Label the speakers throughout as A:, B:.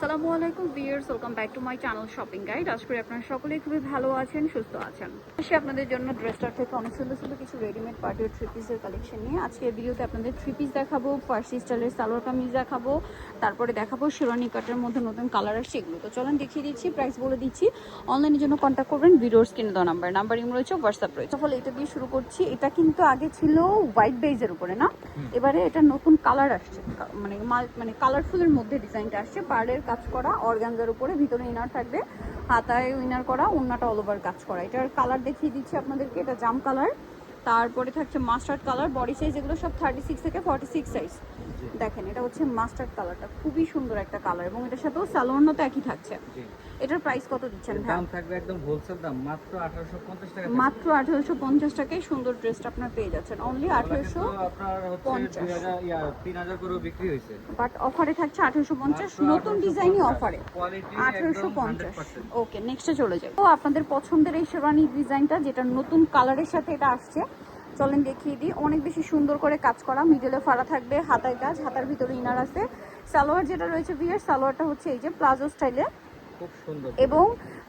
A: আসসালামু আলাইকুম viewers, welcome back to my channel shopping guide. আশা করি আপনারা সকলেই খুবই ভালো আছেন, সুস্থ আছেন। আজকে আপনাদের জন্য ড্রেসটার থেকে অনেক সুন্দর সুন্দর কিছু রেডিমেড পার্টি থ্রি পিসের কালেকশন নিয়ে আজকে ভিডিওতে আপনাদের থ্রি পিস দেখাবো, ফার্সি স্টাইলের সালোয়ার কামিজ দেখাবো, তারপরে দেখাবো শেরওয়ানি কাটের মধ্যে নতুন কালার আসছে এগুলো। তো চলেন দেখিয়ে দিচ্ছি, প্রাইস বলে দিচ্ছি। অনলাইনের জন্য কন্ট্যাক্ট করবেন, ভিডিওর স্ক্রিনে দেওয়া নাম্বার ইম রয়েছে, হোয়াটসঅ্যাপ রয়েছে। ফলে এটা দিয়ে শুরু করছি। এটা কিন্তু আগে ছিল হোয়াইট বেজের উপরে না, এবারে এটা নতুন কালার আসছে, মানে কালারফুলের মধ্যে ডিজাইনটা আসছে, পার্লের কাজ করা অর্গানজার উপরে, ভিতরে ইনার থাকবে, হাতায় উইনার করা, ওন্নাটা অল ওভার কাজ করা। এটার কালার দেখিয়ে দিচ্ছি আপনাদেরকে, এটা জাম কালার, তারপরে থাকছে মাস্টার্ড কালার। বডি সাইজ এগুলো সব 36 থেকে 46 সাইজ। দেখেন এটা হচ্ছে মাস্টার্ড কালারটা, খুবই সুন্দর একটা কালার, এবং এটার সাথেও সালোয়ার তো একই থাকছে। এটার প্রাইস কত দিচ্ছেন?
B: দাম থাকবে একদম হোলসেল দাম, মাত্র 1850 টাকা।
A: মাত্র 1850 টাকায় সুন্দর ড্রেসটা আপনারা পেয়ে যাচ্ছেন, অনলি 1850।
B: 3000 করে বিক্রি হয়েছে,
A: বাট অফারে থাকছে 1850, নতুন ডিজাইনই অফারে 1850। ওকে, নেক্সটে চলে যাই। তো আপনাদের পছন্দের এই শেরওয়ানি ডিজাইনটা, যেটা নতুন কালারের সাথে এটা আসছে, চলেন দেখিয়ে দিই। অনেক বেশি সুন্দর করে কাজ করা, মিডলে ফাড়া থাকবে, হাতায় কাজ, হাতার ভিতরে ইনার আছে। সালোয়ার যেটা রয়েছে বিয়ের সালোয়ারটা হচ্ছে এই যে প্লাজো স্টাইলে,
B: খুব সুন্দর
A: এবং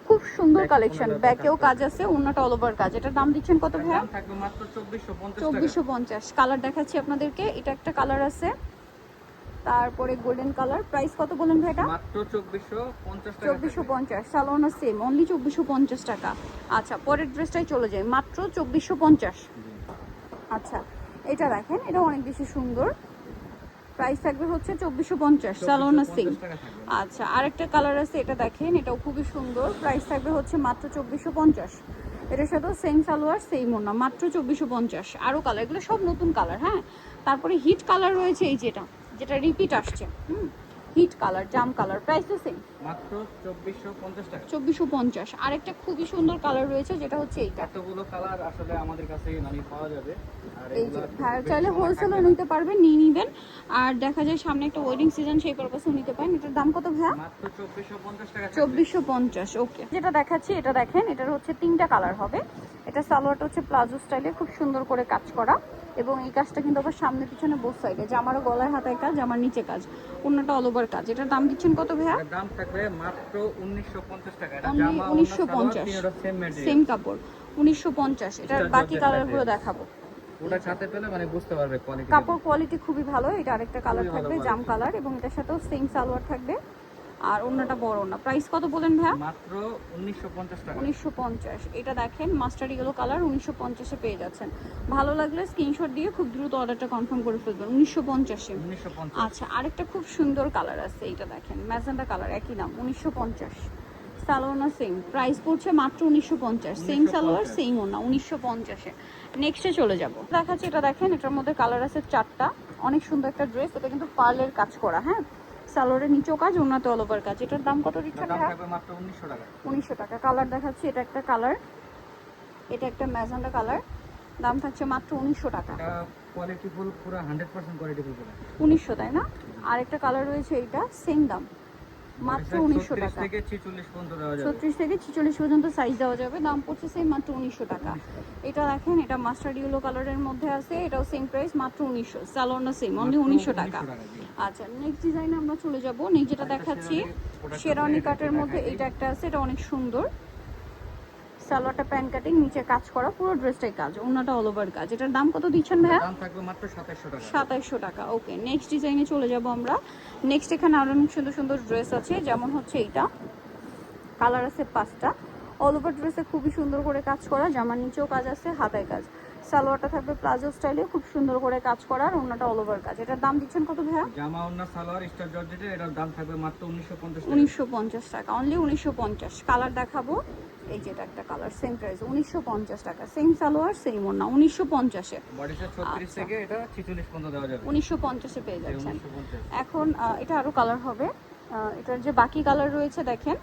A: খুব সুন্দর কালেকশন, ব্যাকেও কাজ আছে, ওন্নাটা অল ওভার কাজ। এটার দাম দিচ্ছেন কত ভাইয়া?
B: দাম থাকবে মাত্র 2450 টাকা।
A: 2450। কালার দেখাচ্ছি আপনাদেরকে, এটা একটা কালার আছে, তারপরে গোল্ডেন কালার। প্রাইস কত বলেন ভাই? এটা
B: মাত্র 2450 টাকা।
A: 2450, সালোনা সেম, অনলি 2450 টাকা। আচ্ছা, পরের ড্রেসটাই চলে যায়, মাত্র 2450। আচ্ছা, এটা দেখেন, এটা অনেক বেশি সুন্দর, প্রাইস থাকবে হচ্ছে 2450, সালোনা সেম। আচ্ছা, আরেকটা কালার আছে, এটা দেখেন, এটাও খুবই সুন্দর, প্রাইস থাকবে হচ্ছে মাত্র 2450। এটার সাথেও সেম সালোয়ার সেম ওড়না, মাত্র 2450। আরও কালার, এগুলো সব নতুন কালার। হ্যাঁ, তারপরে হিট কালার রয়েছে এই যেটা রিপিট আসছে, হিট কালার, জাম কালার, প্রাইস তো সেম,
B: মাত্র 2450 টাকা।
A: 2450। আরেকটা খুবই সুন্দর কালার রয়েছে, যেটা হচ্ছে এইটা।
B: এতগুলো কালার আসলে আমাদের কাছে পাওয়া যাবে, আর
A: এই যে ভাইয়া চাইলে হোলসেলও নিতে পারবেন, নিয়ে নিবেন। আর দেখা যায় সামনে একটা ওয়েডিং সিজন, সেই পারপাসেও নিতে পারেন। এটার দাম কত ভাইয়া?
B: মাত্র 2450 টাকা।
A: 2450। ওকে, যেটা দেখাচ্ছি এটা দেখেন, এটার হচ্ছে তিনটা কালার হবে। এটা সালোয়ারটা হচ্ছে প্লাজো স্টাইলে, খুব সুন্দর করে কাজ করা, এবং এই কাজটা কিন্তু আবার সামনে পিছনে বোথ সাইডে, জামারও গলায় হাতায় কাজ, জামার নিচে কাজ, অন্যটা অল ওভার কাজ। এটার দাম দিচ্ছেন কত ভাইয়া?
B: দাম থাকবে মাত্র 1950 টাকা। এটা
A: অনলি
B: জামা
A: 1950,
B: সেম ম্যাটেরিয়াল,
A: সেম কাপড়, 1950। এটার বাকি কালারগুলো দেখাবো,
B: ওটা সাথে পেলে মানে বুঝতে পারবে কোয়ালিটি।
A: কাপড় কোয়ালিটি খুবই ভালো। এটা আরেকটা কালার থাকবে, জাম কালার, এবং এটার সাথেও সেম সালোয়ার থাকবে, আর অন্যটা বড় না। প্রাইস কত বলেন ভাইয়া?
B: মাত্র 1950 টাকা।
A: 1950। এটা দেখেন মাস্টার ইয়েলো কালার, 1950-এ পেয়ে যাচ্ছেন। ভালো লাগলে স্ক্রিনশট দিয়ে খুব দ্রুত অর্ডারটা কনফার্ম করে ফেলবেন, 1950-এ।
B: 1950।
A: আচ্ছা, আরেকটা খুব সুন্দর কালার আছে, এটা দেখেন ম্যাজেন্টা কালার, একই দাম, 1950। সালোয়ার সেম, প্রাইস পড়ছে মাত্র 1950, সেম সালোয়ার সেম ওনা, 1950-এ। নেক্সটে চলে যাব, দেখাচ্ছি। এটা দেখেন, এটার মধ্যে কালার আছে 4টা, অনেক সুন্দর একটা ড্রেস। এটা কিন্তু পার্লের কাজ করা, হ্যাঁ, সালোয়ারের নিচেও কাজ, ওনাতে অল ওভার কাজ। এটার দাম কত দিচ্ছেন?
B: দাম থাকবে মাত্র 1900 টাকা।
A: 1900 টাকা। কালার দেখাচ্ছি, এটা একটা কালার, এটা একটা ম্যাজেন্টা কালার, দাম থাকছে মাত্র 1900 টাকা।
B: এটা কোয়ালিটি ফুল, পুরো 100% কোয়ালিটি ফুল।
A: 1900, তাই না? আরেকটা কালার রয়েছে, এইটা সেম দাম, মাত্র 1900 টাকা।
B: 36 থেকে 46 পর্যন্ত দেওয়া যাবে।
A: 36 থেকে 46 পর্যন্ত সাইজ দেওয়া যাবে, দাম পড়ছে সেম, মাত্র 1900 টাকা। এটা দেখেন, এটা মাস্টার্ড ইয়েলো কালারের মধ্যে আছে, এটাও সেম প্রাইস, মাত্র 1900, সালোয়ারটা সেম, অনলি 1900 টাকা। আচ্ছা, নেক্সট ডিজাইনে আমরা চলে যাব। নেক্সট যেটা দেখাচ্ছি শেরওয়ানি কাটের মধ্যে, এটা একটা আছে, এটা অনেক সুন্দর, সালোয়ারটা প্যান কাটিং, নিচে কাজ করা, পুরো ড্রেসটাই কাজ, ওন্নাটা অল ওভার কাজ। এটার দাম কত দিচ্ছেন ভাইয়া?
B: দাম থাকবে মাত্র 2700 টাকা।
A: 2700 টাকা। ওকে, নেক্সট ডিজাইনে চলে যাব আমরা। নেক্সট এখানে আরো অনেক সুন্দর সুন্দর ড্রেস আছে, যেমন হচ্ছে এইটা, কালার আছে 5টা, অল ওভার ড্রেসে খুবই সুন্দর করে কাজ করা, জামার নিচেও কাজ আছে, হাতায় কাজ। সালোয়ারটা থাকবে প্লাজো স্টাইলে, খুব সুন্দর করে কাজ করা, আর ওন্নাটা অল ওভার কাজ। এটার দাম দিচ্ছেন কত ভাইয়া?
B: জামা ওন্না সালোয়ার স্টার জর্জেটের, এটার দাম থাকবে মাত্র 1950 টাকা।
A: 1950 টাকা, অনলি 1950। কালার দেখাবো, এই যেটা একটা কালার, সেম প্রাইস, 1950 টাকা, সেম সালোয়ার সেম ওন্না, 1950-এ।
B: বডি সাইজ 36 থেকে এটা 46 পর্যন্ত দেওয়া যাবে,
A: 1950-এ পেয়ে যাচ্ছেন।
B: 1950।
A: এখন এটা আরো কালার হবে, এটার যে বাকি কালার রয়েছে দেখেন,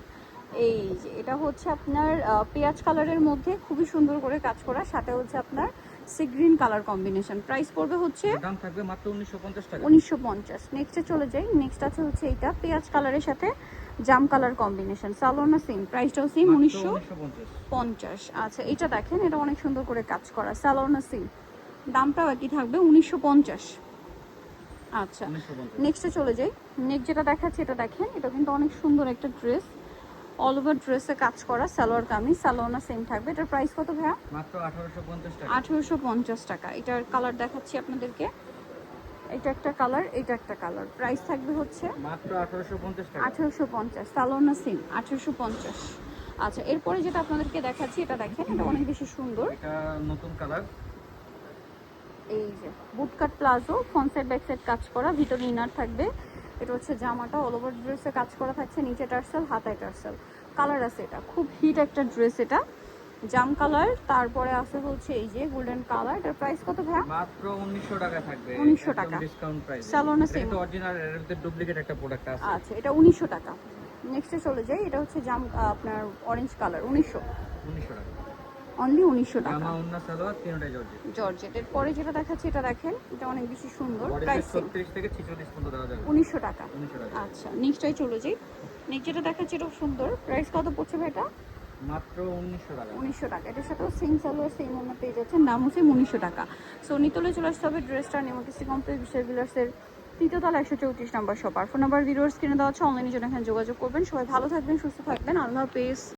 A: এই যে এটা হচ্ছে আপনার পেঁয়াজ কালারের মধ্যে খুবই সুন্দর করে কাজ করা, সাথে হচ্ছে আপনার sea green colour combination. Price পড়বে হচ্ছে,
B: দাম থাকবে মাত্র 1950 টাকা।
A: 1950। নেক্সটে চলে যাই। নেক্সট আছে হচ্ছে এইটা, পেঁয়াজ কালারের সাথে জাম কালার কম্বিনেশন, সালোয়ার সেম, প্রাইসটাও সেম, 1950। আচ্ছা, এটা দেখেন, এটা অনেক সুন্দর করে কাজ করা, সালোয়ার সেম, দামটাও একই থাকবে, 1950। আচ্ছা
B: 1950।
A: নেক্সটে চলে যাই। নেক্সট যেটা দেখাচ্ছি এটা দেখেন, এটা কিন্তু অনেক সুন্দর একটা ড্রেস, অল ওভার ড্রেসে কাজ করা, সালোয়ার কামিজ, সালোয়ারটা সেম থাকবে। এটার প্রাইস কত ভাইয়া?
B: মাত্র 1850 টাকা।
A: 1850 টাকা। এটার কালার দেখাচ্ছি আপনাদেরকে, এটা একটা কালার, এটা একটা কালার। প্রাইস থাকবে হচ্ছে
B: মাত্র 1850 টাকা।
A: 1850, সালোয়ার সেম 1850। আচ্ছা এরপরে যেটা আপনাদেরকে দেখাচ্ছি এটা দেখেন, এটা অনেক বেশি সুন্দর।
B: এটা নতুন কালার।
A: এই যে bootcut palazzo, front side back side কাজ করা, ভিতরে ইনার থাকবে। এটা হচ্ছে জামাটা, অল ওভার ড্রেসে কাজ করা থাকছে, নিচে টার্সেল, হাতায় টার্সেল। কালার আছে, এটা খুব হিট একটা ড্রেস, এটা জাম কালার। তারপরে আছে হচ্ছে এই যে গোল্ডেন কালার। এটার প্রাইস কত ভাইয়া?
B: মাত্র 1900 টাকা থাকবে।
A: 1900 টাকা।
B: Discount price.
A: সালোনা সেম।
B: এটা অরিজিনাল, এর ভিতরে ডুপ্লিকেট একটা প্রোডাক্ট আছে।
A: আচ্ছা এটা 1900 টাকা। নেক্সটে চলে যাই, এটা হচ্ছে জাম আপনার অরেঞ্জ কালার, 1900।
B: 1900 টাকা।
A: অনলি 1900 টাকা।
B: জামা ওন্না সালোয়ার তিনটাই জর্জেট।
A: জর্জেটের পরে যেটা দেখাচ্ছি এটা দেখেন, এটা অনেক বেশি সুন্দর।
B: বডি
A: প্রাইস
B: সাইজ 36 থেকে 46 পর্যন্ত দেওয়া যাবে।
A: 1900 টাকা।
B: 1900 টাকা।
A: আচ্ছা নেক্সটটাই চলে যাই। নেক্সট যেটা দেখাচ্ছি এটাও সুন্দর। প্রাইস কত পড়ছে ভাই এটা?
B: মাত্র 1900 টাকা।
A: 1900 টাকা। এটার সাথেও সেম সালোয়ার সেম ওড়না পেয়ে যাচ্ছেন, দাম হচ্ছে 1900 টাকা। সো নিতলে চলে আসতে হবে ড্রেসটা নিমকিস্টি কমপ্লেক্স বিশাল বিলার্সের তৃতীয়তলা 134 নম্বর শপ। আর ফোন নাম্বার ভিডিওর স্ক্রিনে দেওয়া আছে, অনলাইনে জন্য এখানে যোগাযোগ করবেন। সবাই ভালো থাকবেন, সুস্থ থাকবেন, আল্লাহ হাফেজ।